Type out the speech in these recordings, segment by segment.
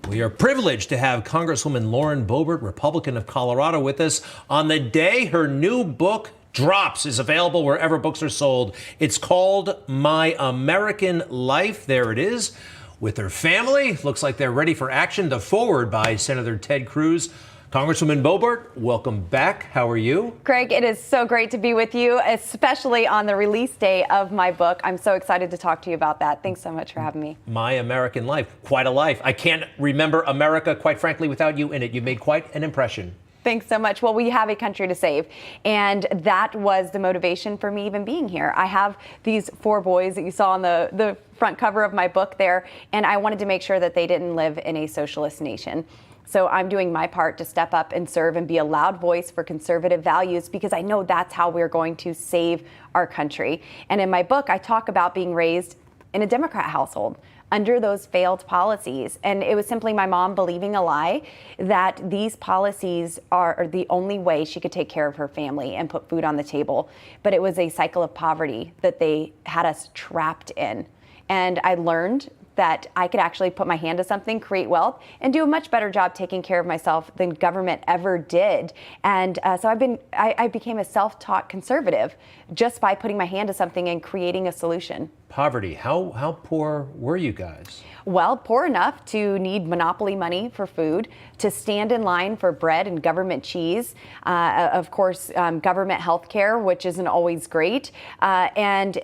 We are privileged to have Congresswoman Lauren Boebert, Republican of Colorado, with us on the day her new book drops. Is available wherever books are sold. It's called My American Life. There it is. With her family, looks like they're ready for action. The foreword by Senator Ted Cruz. Congresswoman Boebert, welcome back. How are you? Greg, it is so great to be with you, especially on the release day of my book. I'm so excited to talk to you about that. Thanks so much for having me. My American Life. Quite a life. I can't remember America, quite frankly, without you in it. You made quite an impression. Thanks so much. Well, we have a country to save, and that was the motivation for me even being here. I have these 4 boys that you saw on the front cover of my book there, and I wanted to make sure that they didn't live in a socialist nation. So I'm doing my part to step up and serve and be a loud voice for conservative values, because I know that's how we're going to save our country. And in my book, I talk about being raised in a Democrat household under those failed policies. And it was simply my mom believing a lie that these policies are the only way she could take care of her family and put food on the table. But it was a cycle of poverty that they had us trapped in. And I learned that I could actually put my hand to something, create wealth, and do a much better job taking care of myself than government ever did. And so I became a self-taught conservative just by putting my hand to something and creating a solution. Poverty. How poor were you guys? Well, poor enough to need monopoly money for food, to stand in line for bread and government cheese, of course, government health care, which isn't always great. And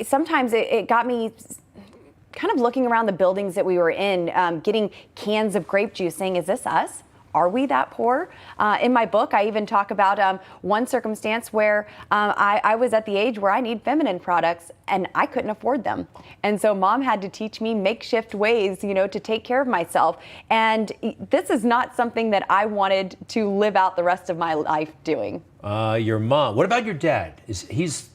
sometimes it got me kind of looking around the buildings that we were in, getting cans of grape juice, saying, is this us? Are we that poor? In my book, I even talk about one circumstance where I was at the age where I need feminine products and I couldn't afford them. And so mom had to teach me makeshift ways, to take care of myself. And this is not something that I wanted to live out the rest of my life doing. Your mom. What about your dad?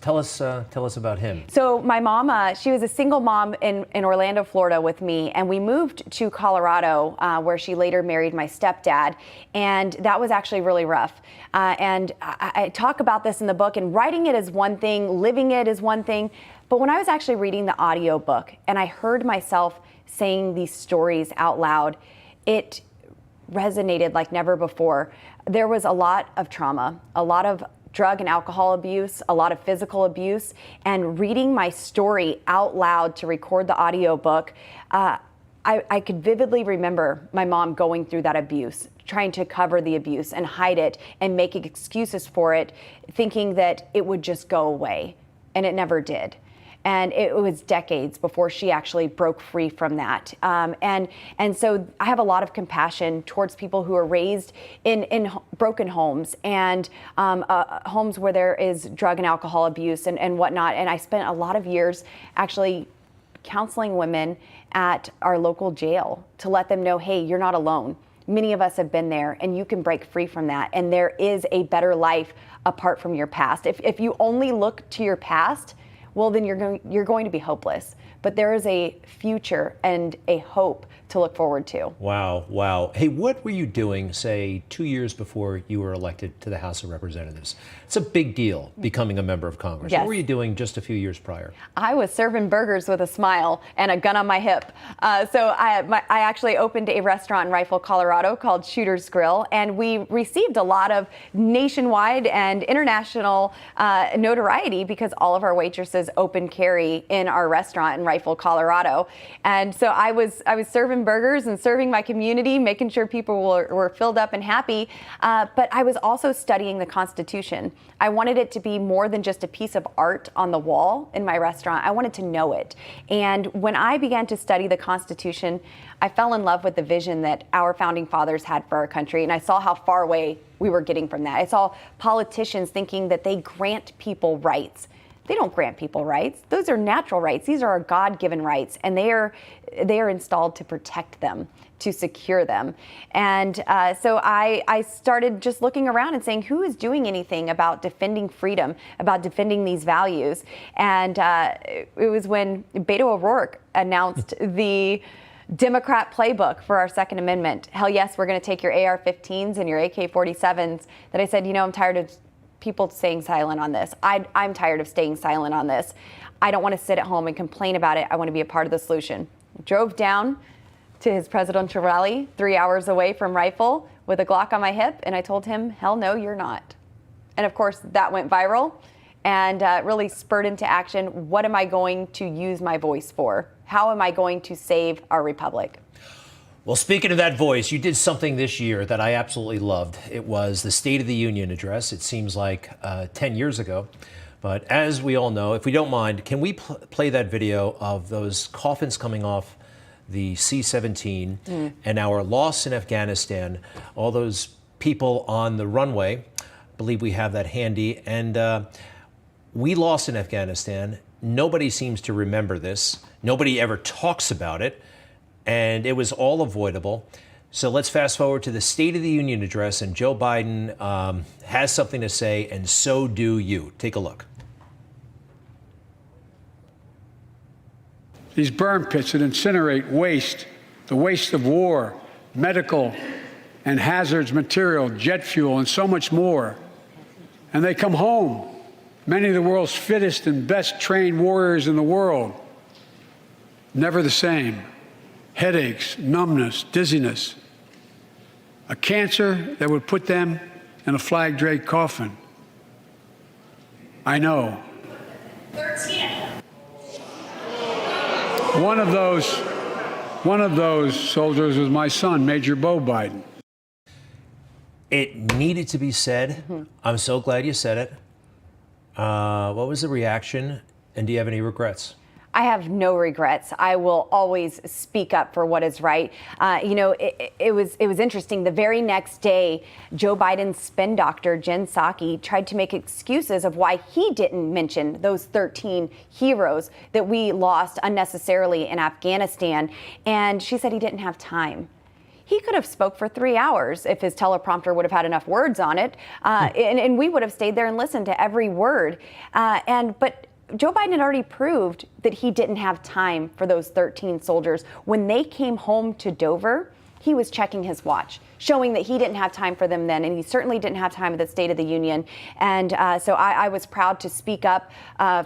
Tell us about him. So my mom, she was a single mom in Orlando, Florida with me, and we moved to Colorado, where she later married my stepdad, and that was actually really rough. And I talk about this in the book, and writing it is one thing, living it is one thing, but when I was actually reading the audio book and I heard myself saying these stories out loud, it resonated like never before. There was a lot of trauma, a lot of drug and alcohol abuse, a lot of physical abuse, and reading my story out loud to record the audiobook, I could vividly remember my mom going through that abuse, trying to cover the abuse and hide it and making excuses for it, thinking that it would just go away, and it never did. And it was decades before she actually broke free from that. And so I have a lot of compassion towards people who are raised in broken homes and homes where there is drug and alcohol abuse and whatnot. And I spent a lot of years actually counseling women at our local jail to let them know, hey, you're not alone. Many of us have been there, and you can break free from that. And there is a better life apart from your past. If you only look to your past, well, then you're going to be hopeless. But there is a future and a hope to look forward to. Wow. Hey, what were you doing, say, 2 years before you were elected to the House of Representatives? It's a big deal becoming a member of Congress. Yes. What were you doing just a few years prior? I was serving burgers with a smile and a gun on my hip. So I actually opened a restaurant in Rifle, Colorado called Shooter's Grill, and we received a lot of nationwide and international notoriety because all of our waitresses open carry in our restaurant in Rifle, Colorado. And so I was serving burgers and serving my community, making sure people were filled up and happy. But I was also studying the Constitution. I wanted it to be more than just a piece of art on the wall in my restaurant. I wanted to know it. And when I began to study the Constitution, I fell in love with the vision that our founding fathers had for our country. And I saw how far away we were getting from that. I saw politicians thinking that they grant people rights. They don't grant people rights. Those are natural rights. These are our God-given rights, and they are installed to protect them, to secure them. And so I started just looking around and saying, who is doing anything about defending freedom, about defending these values? And it was when Beto O'Rourke announced the Democrat playbook for our Second Amendment. Hell yes, we're going to take your AR-15s and your AK-47s. That I said, I'm tired of people staying silent on this. I'm tired of staying silent on this. I don't want to sit at home and complain about it. I want to be a part of the solution. Drove down to his presidential rally 3 hours away from Rifle with a Glock on my hip, and I told him, hell no, you're not. And of course, that went viral and really spurred into action. What am I going to use my voice for? How am I going to save our republic? Well, speaking of that voice, you did something this year that I absolutely loved. It was the State of the Union address. It seems like 10 years ago. But as we all know, if we don't mind, can we play that video of those coffins coming off the C-17 and our loss in Afghanistan, all those people on the runway? I believe we have that handy. And we lost in Afghanistan. Nobody seems to remember this. Nobody ever talks about it. And it was all avoidable. So let's fast forward to the State of the Union address, and Joe Biden has something to say, and so do you. Take a look. These burn pits that incinerate waste, the waste of war, medical and hazardous material, jet fuel, and so much more. And they come home, many of the world's fittest and best trained warriors in the world, never the same. Headaches, numbness, dizziness, a cancer that would put them in a flag-draped coffin. I know. 13. One of those soldiers was my son, Major Bo Biden. It needed to be said. I'm so glad you said it. What was the reaction, and do you have any regrets? I have no regrets. I will always speak up for what is right. It was interesting. The very next day, Joe Biden's spin doctor, Jen Psaki, tried to make excuses of why he didn't mention those 13 heroes that we lost unnecessarily in Afghanistan. And she said he didn't have time. He could have spoke for 3 hours if his teleprompter would have had enough words on it. And we would have stayed there and listened to every word. But Joe Biden had already proved that he didn't have time for those 13 soldiers. When they came home to Dover, he was checking his watch, showing that he didn't have time for them then, and he certainly didn't have time at the State of the Union. And so I was proud to speak up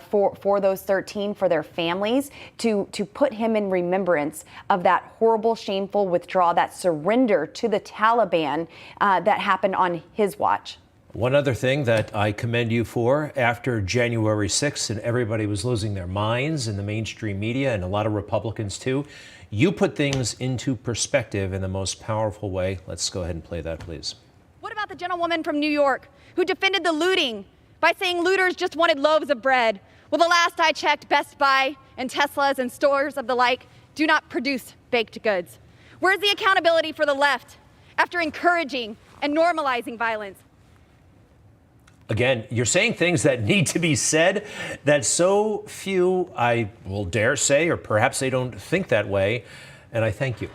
for those 13, for their families, to put him in remembrance of that horrible, shameful withdrawal, that surrender to the Taliban that happened on his watch. One other thing that I commend you for, after January 6th and everybody was losing their minds in the mainstream media, and a lot of Republicans too, you put things into perspective in the most powerful way. Let's go ahead and play that, please. What about the gentlewoman from New York who defended the looting by saying looters just wanted loaves of bread? Well, the last I checked, Best Buy and Teslas and stores of the like do not produce baked goods. Where's the accountability for the left after encouraging and normalizing violence? Again, you're saying things that need to be said that so few, I will dare say, or perhaps they don't think that way, and I thank you.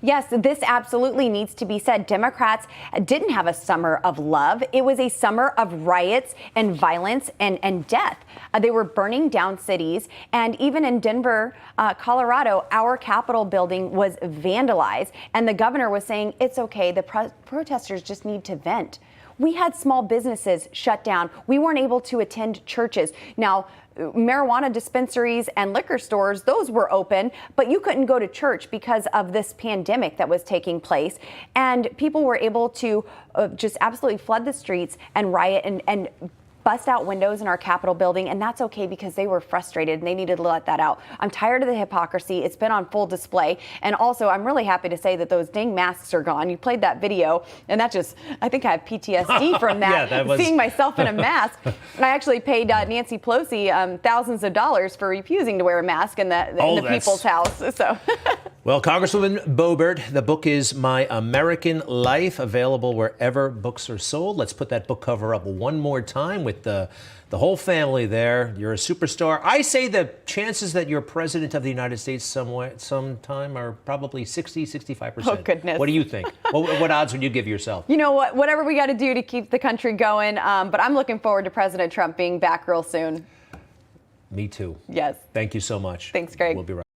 Yes, this absolutely needs to be said. Democrats didn't have a summer of love. It was a summer of riots and violence and death. They were burning down cities. And even in Denver, Colorado, our Capitol building was vandalized. And the governor was saying, it's okay, the protesters just need to vent. We had small businesses shut down. We weren't able to attend churches. Now, marijuana dispensaries and liquor stores, those were open, but you couldn't go to church because of this pandemic that was taking place. And people were able to just absolutely flood the streets and riot and bust out windows in our Capitol building, and that's okay because they were frustrated and they needed to let that out. I'm tired of the hypocrisy. It's been on full display. And also, I'm really happy to say that those dang masks are gone. You played that video, and that just, I think I have PTSD from that, Yeah, seeing myself in a mask. And I actually paid Nancy Pelosi thousands of dollars for refusing to wear a mask in the people's house. So. Well, Congresswoman Boebert, the book is My American Life, available wherever books are sold. Let's put that book cover up one more time with the whole family there. You're a superstar. I say the chances that you're president of the United States sometime are probably 65%. Oh, goodness. What do you think? What odds would you give yourself? You know what? Whatever we got to do to keep the country going. But I'm looking forward to President Trump being back real soon. Me too. Yes. Thank you so much. Thanks, Greg. We'll be right back.